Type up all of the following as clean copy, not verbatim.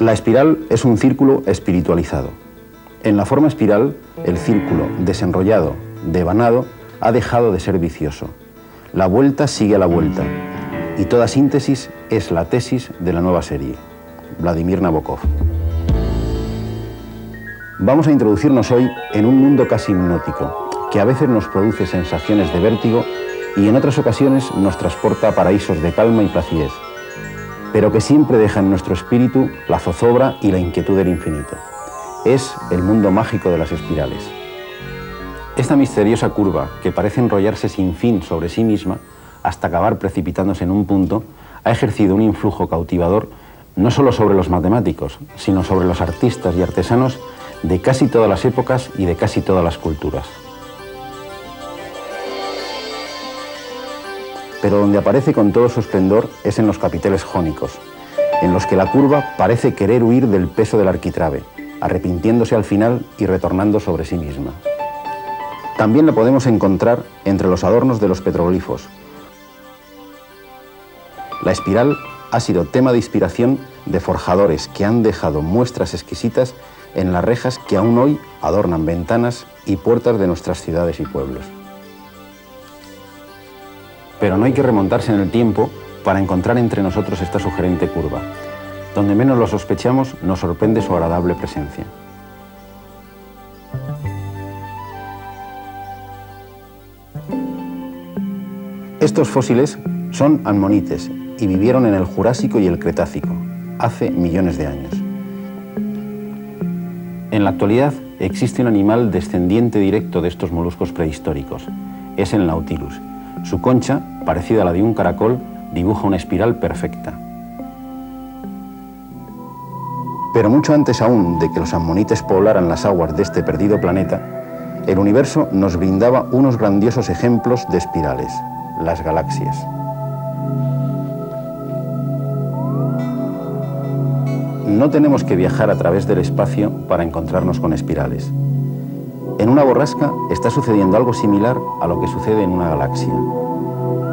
La espiral es un círculo espiritualizado. En la forma espiral, el círculo desenrollado, devanado, ha dejado de ser vicioso. La vuelta sigue a la vuelta, y toda síntesis es la tesis de la nueva serie. Vladimir Nabokov. Vamos a introducirnos hoy en un mundo casi hipnótico, que a veces nos produce sensaciones de vértigo y en otras ocasiones nos transporta a paraísos de calma y placidez, pero que siempre deja en nuestro espíritu la zozobra y la inquietud del infinito. Es el mundo mágico de las espirales. Esta misteriosa curva, que parece enrollarse sin fin sobre sí misma hasta acabar precipitándose en un punto, ha ejercido un influjo cautivador no solo sobre los matemáticos, sino sobre los artistas y artesanos de casi todas las épocas y de casi todas las culturas. Pero donde aparece con todo su esplendor es en los capiteles jónicos, en los que la curva parece querer huir del peso del arquitrabe, arrepintiéndose al final y retornando sobre sí misma. También la podemos encontrar entre los adornos de los petroglifos. La espiral ha sido tema de inspiración de forjadores que han dejado muestras exquisitas en las rejas que aún hoy adornan ventanas y puertas de nuestras ciudades y pueblos. Pero no hay que remontarse en el tiempo para encontrar entre nosotros esta sugerente curva. Donde menos lo sospechamos, nos sorprende su agradable presencia. Estos fósiles son ammonites y vivieron en el Jurásico y el Cretácico, hace millones de años. En la actualidad existe un animal descendiente directo de estos moluscos prehistóricos. Es el Nautilus. Su concha, parecida a la de un caracol, dibuja una espiral perfecta. Pero mucho antes aún de que los ammonites poblaran las aguas de este perdido planeta, el universo nos brindaba unos grandiosos ejemplos de espirales, las galaxias. No tenemos que viajar a través del espacio para encontrarnos con espirales. En una borrasca está sucediendo algo similar a lo que sucede en una galaxia.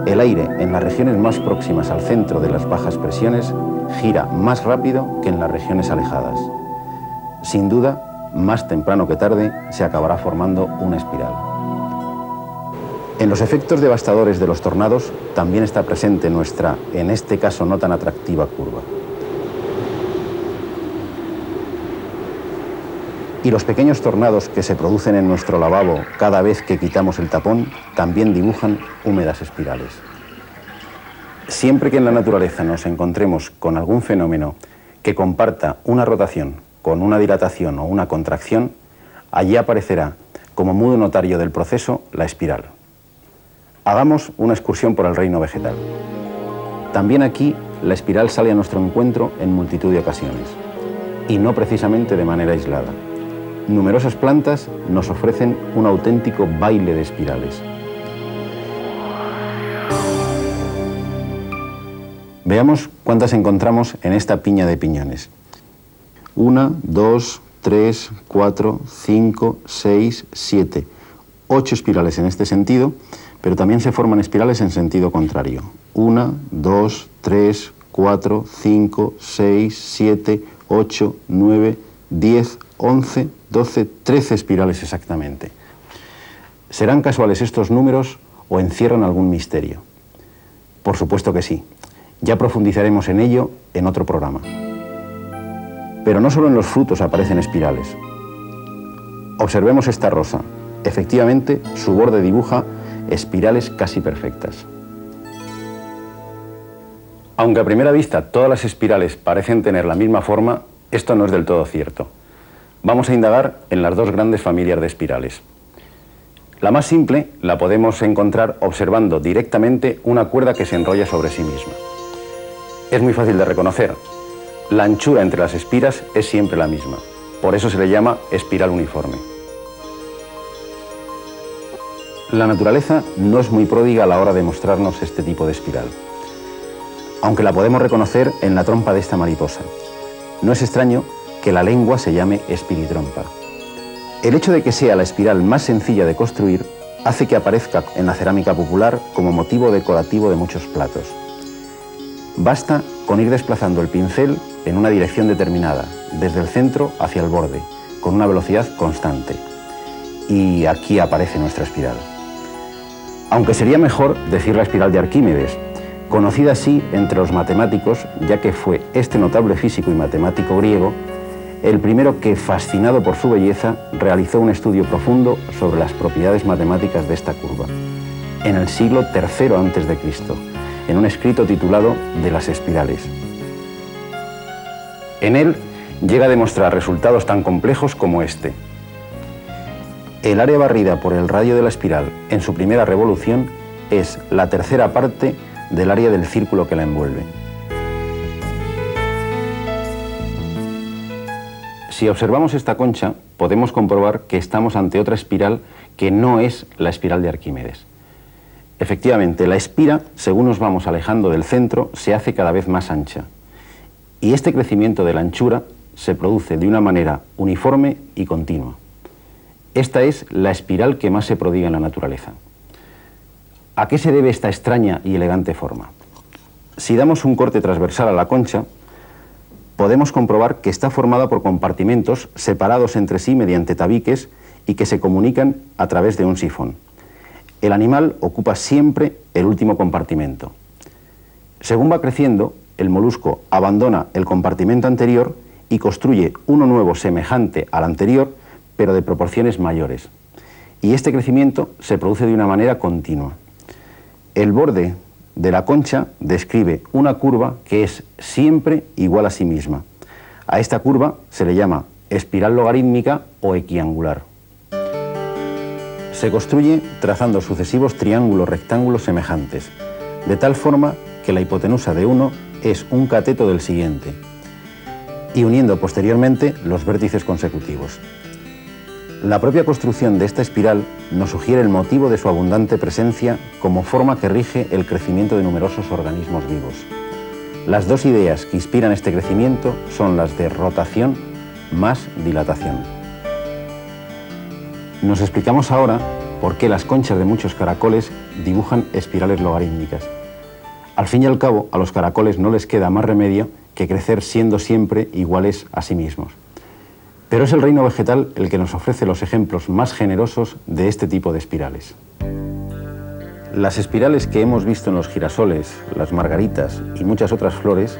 El aire en las regiones más próximas al centro de las bajas presiones gira más rápido que en las regiones alejadas. Sin duda, más temprano que tarde, se acabará formando una espiral. En los efectos devastadores de los tornados también está presente nuestra, en este caso no tan atractiva, curva. Y los pequeños tornados que se producen en nuestro lavabo cada vez que quitamos el tapón también dibujan húmedas espirales. Siempre que en la naturaleza nos encontremos con algún fenómeno que comparta una rotación con una dilatación o una contracción, allí aparecerá, como mudo notario del proceso, la espiral. Hagamos una excursión por el reino vegetal. También aquí la espiral sale a nuestro encuentro en multitud de ocasiones, y no precisamente de manera aislada. Numerosas plantas nos ofrecen un auténtico baile de espirales. Veamos cuántas encontramos en esta piña de piñones. 1, 2, 3, 4, 5, 6, 7, 8 espirales en este sentido, pero también se forman espirales en sentido contrario. 1, 2, 3, 4, 5, 6, 7, 8, 9, 10, 11, 12, 13 espirales exactamente. ¿Serán casuales estos números o encierran algún misterio? Por supuesto que sí. Ya profundizaremos en ello en otro programa. Pero no solo en los frutos aparecen espirales. Observemos esta rosa. Efectivamente, su borde dibuja espirales casi perfectas. Aunque a primera vista todas las espirales parecen tener la misma forma, esto no es del todo cierto. Vamos a indagar en las dos grandes familias de espirales. La más simple la podemos encontrar observando directamente una cuerda que se enrolla sobre sí misma. Es muy fácil de reconocer. La anchura entre las espiras es siempre la misma. Por eso se le llama espiral uniforme. La naturaleza no es muy pródiga a la hora de mostrarnos este tipo de espiral, aunque la podemos reconocer en la trompa de esta mariposa. No es extraño que la lengua se llame espiritrompa. El hecho de que sea la espiral más sencilla de construir hace que aparezca en la cerámica popular como motivo decorativo de muchos platos. Basta con ir desplazando el pincel en una dirección determinada, desde el centro hacia el borde, con una velocidad constante. Y aquí aparece nuestra espiral. Aunque sería mejor decir la espiral de Arquímedes, conocida así entre los matemáticos, ya que fue este notable físico y matemático griego el primero que, fascinado por su belleza, realizó un estudio profundo sobre las propiedades matemáticas de esta curva, en el siglo III a.C., en un escrito titulado De las espirales. En él llega a demostrar resultados tan complejos como este. El área barrida por el radio de la espiral en su primera revolución es la tercera parte del área del círculo que la envuelve. Si observamos esta concha, podemos comprobar que estamos ante otra espiral que no es la espiral de Arquímedes. Efectivamente, la espira, según nos vamos alejando del centro, se hace cada vez más ancha. Y este crecimiento de la anchura se produce de una manera uniforme y continua. Esta es la espiral que más se prodiga en la naturaleza. ¿A qué se debe esta extraña y elegante forma? Si damos un corte transversal a la concha, podemos comprobar que está formada por compartimentos separados entre sí mediante tabiques y que se comunican a través de un sifón. El animal ocupa siempre el último compartimento. Según va creciendo, el molusco abandona el compartimento anterior y construye uno nuevo semejante al anterior, pero de proporciones mayores. Y este crecimiento se produce de una manera continua. El borde de la concha describe una curva que es siempre igual a sí misma. A esta curva se le llama espiral logarítmica o equiangular. Se construye trazando sucesivos triángulos rectángulos semejantes, de tal forma que la hipotenusa de uno es un cateto del siguiente, y uniendo posteriormente los vértices consecutivos. La propia construcción de esta espiral nos sugiere el motivo de su abundante presencia como forma que rige el crecimiento de numerosos organismos vivos. Las dos ideas que inspiran este crecimiento son las de rotación más dilatación. Nos explicamos ahora por qué las conchas de muchos caracoles dibujan espirales logarítmicas. Al fin y al cabo, a los caracoles no les queda más remedio que crecer siendo siempre iguales a sí mismos. Pero es el reino vegetal el que nos ofrece los ejemplos más generosos de este tipo de espirales. Las espirales que hemos visto en los girasoles, las margaritas y muchas otras flores,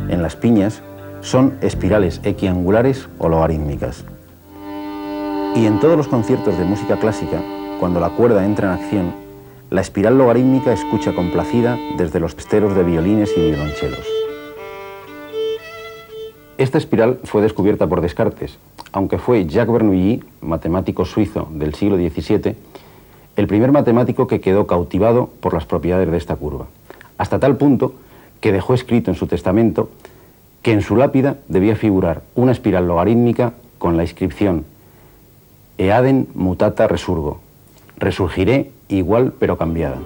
en las piñas, son espirales equiangulares o logarítmicas. Y en todos los conciertos de música clásica, cuando la cuerda entra en acción, la espiral logarítmica escucha complacida desde los esteros de violines y violonchelos. Esta espiral fue descubierta por Descartes, aunque fue Jacques Bernoulli, matemático suizo del siglo XVII, el primer matemático que quedó cautivado por las propiedades de esta curva, hasta tal punto que dejó escrito en su testamento que en su lápida debía figurar una espiral logarítmica con la inscripción Eadem mutata resurgo, resurgiré igual pero cambiada.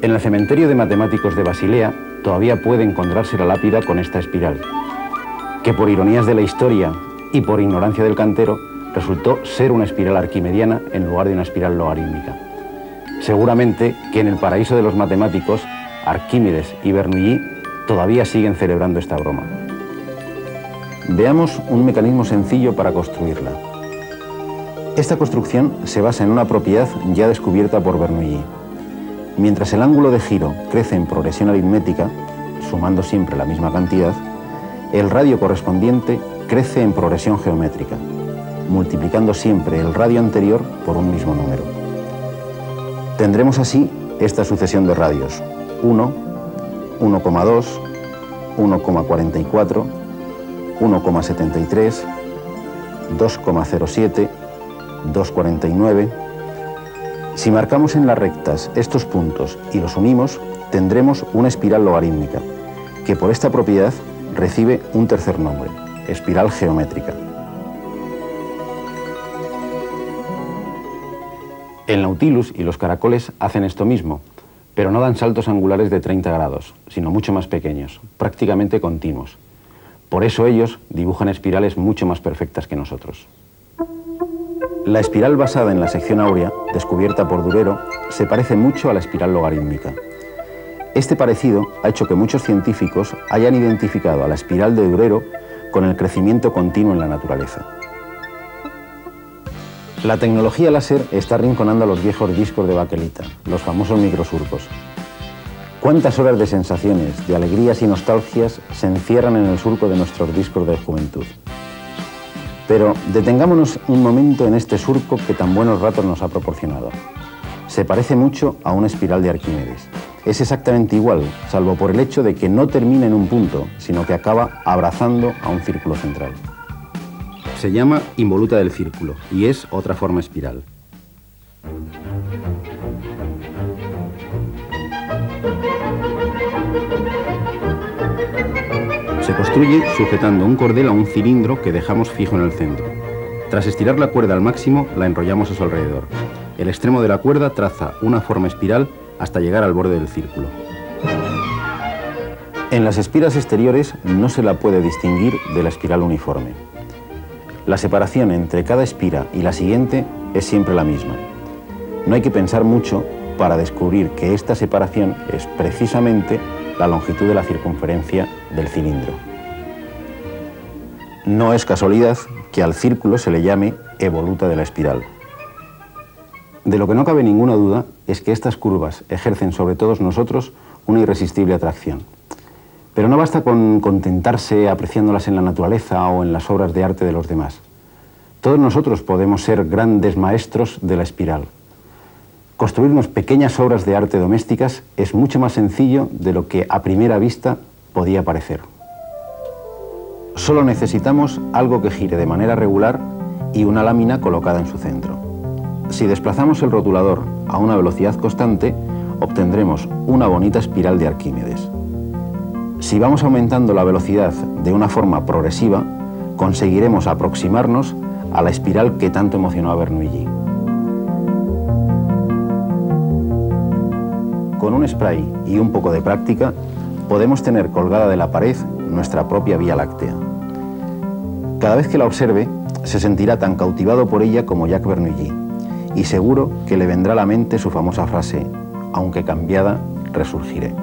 En el cementerio de matemáticos de Basilea todavía puede encontrarse la lápida con esta espiral, que por ironías de la historia y por ignorancia del cantero resultó ser una espiral arquimediana en lugar de una espiral logarítmica. Seguramente que en el paraíso de los matemáticos, Arquímedes y Bernoulli todavía siguen celebrando esta broma. Veamos un mecanismo sencillo para construirla. Esta construcción se basa en una propiedad ya descubierta por Bernoulli. Mientras el ángulo de giro crece en progresión aritmética, sumando siempre la misma cantidad, el radio correspondiente crece en progresión geométrica, multiplicando siempre el radio anterior por un mismo número. Tendremos así esta sucesión de radios: 1, 1,2, 1,44, 1,73, 2,07, 2,49. Si marcamos en las rectas estos puntos y los unimos, tendremos una espiral logarítmica, que por esta propiedad recibe un tercer nombre: espiral geométrica. El Nautilus y los caracoles hacen esto mismo, pero no dan saltos angulares de 30 grados, sino mucho más pequeños, prácticamente continuos. Por eso ellos dibujan espirales mucho más perfectas que nosotros. La espiral basada en la sección áurea, descubierta por Durero, se parece mucho a la espiral logarítmica. Este parecido ha hecho que muchos científicos hayan identificado a la espiral de Durero con el crecimiento continuo en la naturaleza. La tecnología láser está arrinconando a los viejos discos de baquelita, los famosos microsurcos. ¿Cuántas horas de sensaciones, de alegrías y nostalgias se encierran en el surco de nuestros discos de juventud? Pero detengámonos un momento en este surco que tan buenos ratos nos ha proporcionado. Se parece mucho a una espiral de Arquímedes. Es exactamente igual, salvo por el hecho de que no termina en un punto, sino que acaba abrazando a un círculo central. Se llama involuta del círculo y es otra forma espiral. Se construye sujetando un cordel a un cilindro que dejamos fijo en el centro. Tras estirar la cuerda al máximo, la enrollamos a su alrededor. El extremo de la cuerda traza una forma espiral hasta llegar al borde del círculo. En las espiras exteriores no se la puede distinguir de la espiral uniforme. La separación entre cada espira y la siguiente es siempre la misma. No hay que pensar mucho para descubrir que esta separación es precisamente la longitud de la circunferencia del cilindro. No es casualidad que al círculo se le llame evoluta de la espiral. De lo que no cabe ninguna duda es que estas curvas ejercen sobre todos nosotros una irresistible atracción. Pero no basta con contentarse apreciándolas en la naturaleza o en las obras de arte de los demás. Todos nosotros podemos ser grandes maestros de la espiral. Construirnos pequeñas obras de arte domésticas es mucho más sencillo de lo que a primera vista podía parecer. Solo necesitamos algo que gire de manera regular y una lámina colocada en su centro. Si desplazamos el rotulador a una velocidad constante, obtendremos una bonita espiral de Arquímedes. Si vamos aumentando la velocidad de una forma progresiva, conseguiremos aproximarnos a la espiral que tanto emocionó a Bernoulli. Con un spray y un poco de práctica, podemos tener colgada de la pared nuestra propia Vía Láctea. Cada vez que la observe, se sentirá tan cautivado por ella como Jacques Bernoulli, y seguro que le vendrá a la mente su famosa frase: aunque cambiada, resurgiré.